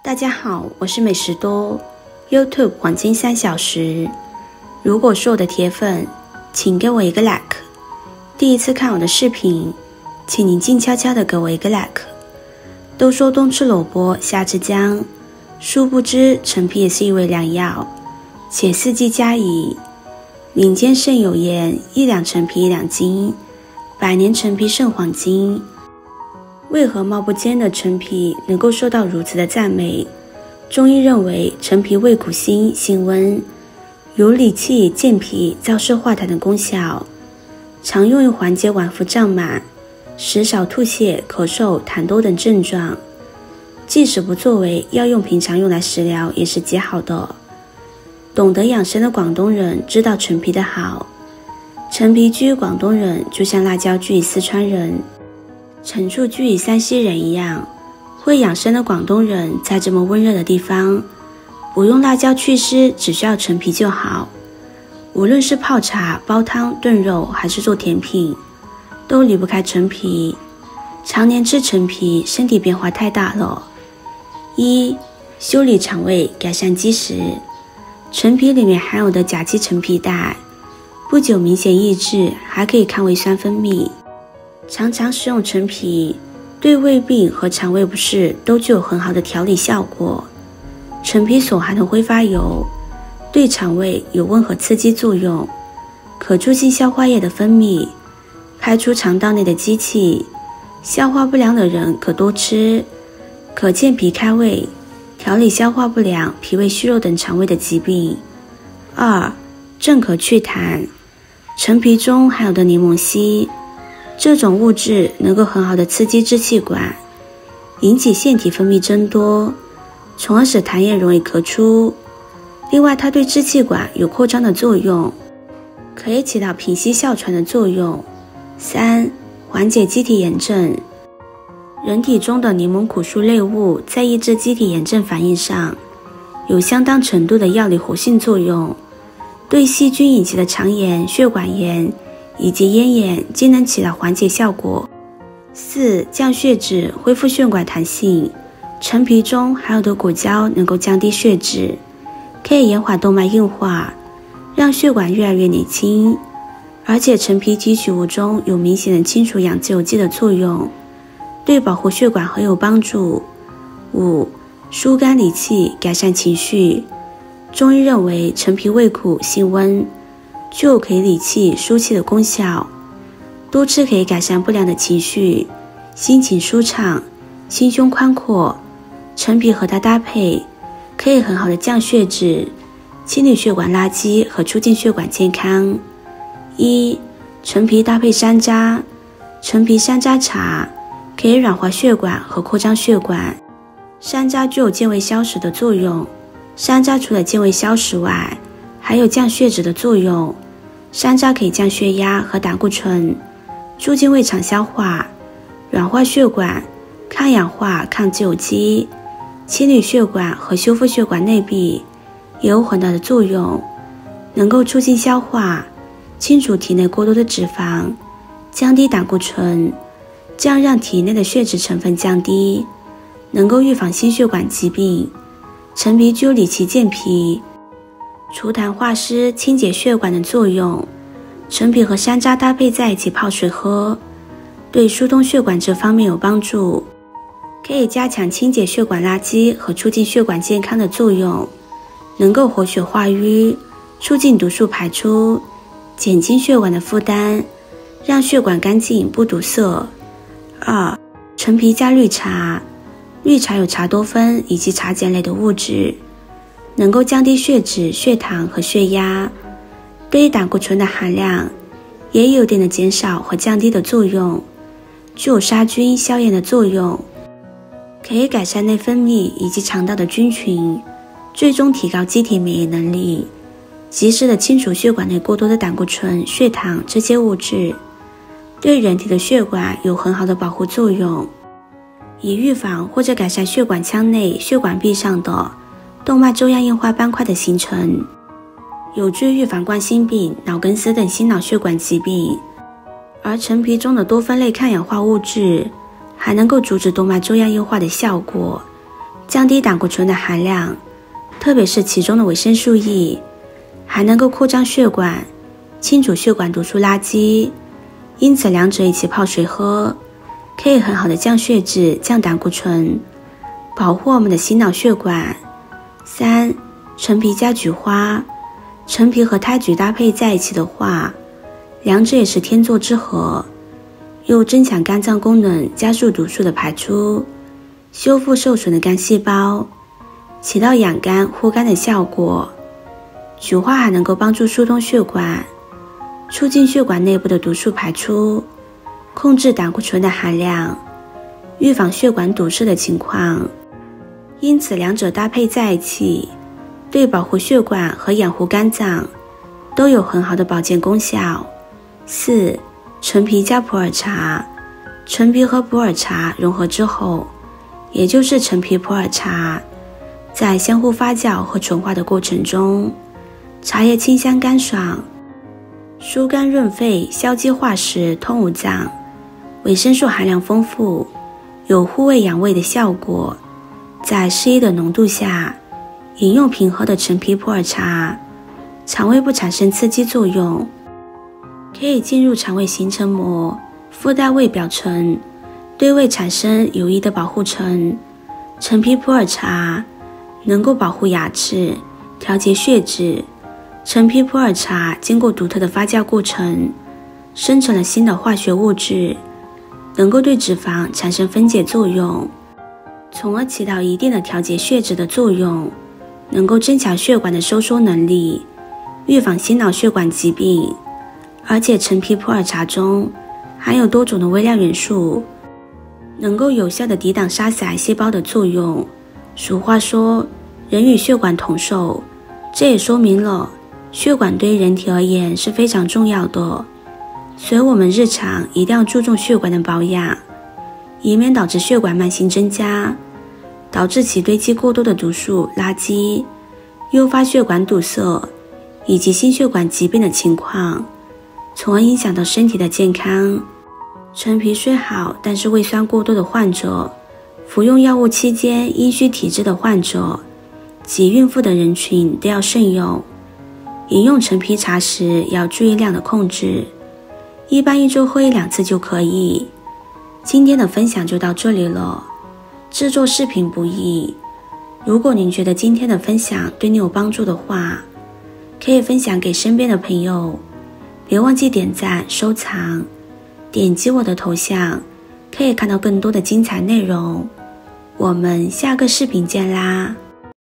大家好，我是美食多 YouTube 黄金3小时。如果是我的铁粉，请给我一个 like。第一次看我的视频，请您静悄悄地给我一个 like。都说冬吃萝卜夏吃姜，殊不知陈皮也是一味良药，且四季佳宜。民间甚有言，一两陈皮一两斤，百年陈皮胜黄金。为何貌不坚的陈皮能够受到如此的赞美？中医认为陈皮味苦辛，性温，有理气、健脾、燥湿化痰的功效，常用于缓解脘腹胀满、食少吐泻、咳嗽、痰多等症状。即使不作为药用，平常用来食疗也是极好的。懂得养生的广东人知道陈皮的好，陈皮居于广东人，就像辣椒居于四川人，陈醋居于山西人一样。会养生的广东人在这么温热的地方，不用辣椒祛湿，只需要陈皮就好。无论是泡茶、煲汤、炖肉，还是做甜品，都离不开陈皮。常年吃陈皮，身体变化太大了。一、修理肠胃，改善积食。陈皮里面含有的甲基陈皮苷，不久明显抑制，还可以抗胃酸分泌。常常食用陈皮，对胃病和肠胃不适都具有很好的调理效果。陈皮所含的挥发油对肠胃有温和刺激作用，可促进消化液的分泌，排出肠道内的积气。消化不良的人可多吃，可健脾开胃，调理消化不良、脾胃虚弱等肠胃的疾病。二、正可祛痰。陈皮中含有的柠檬烯，这种物质能够很好的刺激支气管，引起腺体分泌增多，从而使痰液容易咳出。另外，它对支气管有扩张的作用，可以起到平息哮喘的作用。三、缓解机体炎症。人体中的柠檬苦素类物在抑制机体炎症反应上有相当程度的药理活性作用，对细菌引起的肠炎、血管炎以及咽炎均能起到缓解效果。四、降血脂，恢复血管弹性。陈皮中含有的果胶能够降低血脂，可以延缓动脉硬化，让血管越来越年轻。而且陈皮提取物中有明显的清除氧自由基的作用，对保护血管很有帮助。五、疏肝理气，改善情绪。中医认为陈皮味苦性温，具有可以理气疏气的功效，多吃可以改善不良的情绪，心情舒畅，心胸宽阔。陈皮和它搭配，可以很好的降血脂，清理血管垃圾和促进血管健康。一、陈皮搭配山楂。陈皮山楂茶可以软化血管和扩张血管。山楂具有健胃消食的作用，山楂除了健胃消食外，还有降血脂的作用。山楂可以降血压和胆固醇，促进胃肠消化，软化血管，抗氧化、抗自由基，清理血管和修复血管内壁，也有很大的作用，能够促进消化，清除体内过多的脂肪，降低胆固醇，这样让体内的血脂成分降低，能够预防心血管疾病。陈皮具有理气健脾、除痰化湿、清洁血管的作用。陈皮和山楂搭配在一起泡水喝，对疏通血管这方面有帮助，可以加强清洁血管垃圾和促进血管健康的作用，能够活血化瘀，促进毒素排出，减轻血管的负担，让血管干净不堵塞。二、陈皮加绿茶。绿茶有茶多酚以及茶碱类的物质，能够降低血脂、血糖和血压，对于胆固醇的含量也有一定的减少和降低的作用，具有杀菌消炎的作用，可以改善内分泌以及肠道的菌群，最终提高机体免疫能力，及时的清除血管内过多的胆固醇、血糖这些物质，对人体的血管有很好的保护作用，以预防或者改善血管腔内、血管壁上的动脉粥样硬化斑块的形成，有助于预防冠心病、脑梗死等心脑血管疾病。而陈皮中的多酚类抗氧化物质还能够阻止动脉粥样硬化的效果，降低胆固醇的含量，特别是其中的维生素 E， 还能够扩张血管，清除血管毒素垃圾，因此两者一起泡水喝，可以很好的降血脂、降胆固醇，保护我们的心脑血管。3. 陈皮加菊花，陈皮和胎菊搭配在一起的话，两者也是天作之合，又增强肝脏功能，加速毒素的排出，修复受损的肝细胞，起到养肝护肝的效果。菊花还能够帮助疏通血管，促进血管内部的毒素排出，控制胆固醇的含量，预防血管堵塞的情况。因此两者搭配在一起，对保护血管和养护肝脏都有很好的保健功效。4. 陈皮加普洱茶，陈皮和普洱茶融合之后，也就是陈皮普洱茶，在相互发酵和纯化的过程中，茶叶清香干爽，疏肝润肺，消积化食，通五脏，维生素含量丰富，有护胃养胃的效果。在适宜的浓度下，饮用平和的陈皮普洱茶，肠胃不产生刺激作用，可以进入肠胃形成膜，附带胃表层，对胃产生有益的保护层。陈皮普洱茶能够保护牙齿，调节血脂。陈皮普洱茶经过独特的发酵过程，生成了新的化学物质，能够对脂肪产生分解作用，从而起到一定的调节血脂的作用，能够增强血管的收缩能力，预防心脑血管疾病。而且陈皮普洱茶中含有多种的微量元素，能够有效的抵挡杀死癌细胞的作用。俗话说人与血管同寿，这也说明了血管对于人体而言是非常重要的，所以我们日常一定要注重血管的保养，以免导致血管慢性增加，导致其堆积过多的毒素垃圾，诱发血管堵塞以及心血管疾病的情况，从而影响到身体的健康。陈皮虽好，但是胃酸过多的患者，服用药物期间阴虚体质的患者及孕妇的人群都要慎用。饮用陈皮茶时要注意量的控制，一般1周喝1-2次就可以。今天的分享就到这里了。制作视频不易，如果您觉得今天的分享对你有帮助的话，可以分享给身边的朋友，别忘记点赞收藏，点击我的头像可以看到更多的精彩内容。我们下个视频见啦！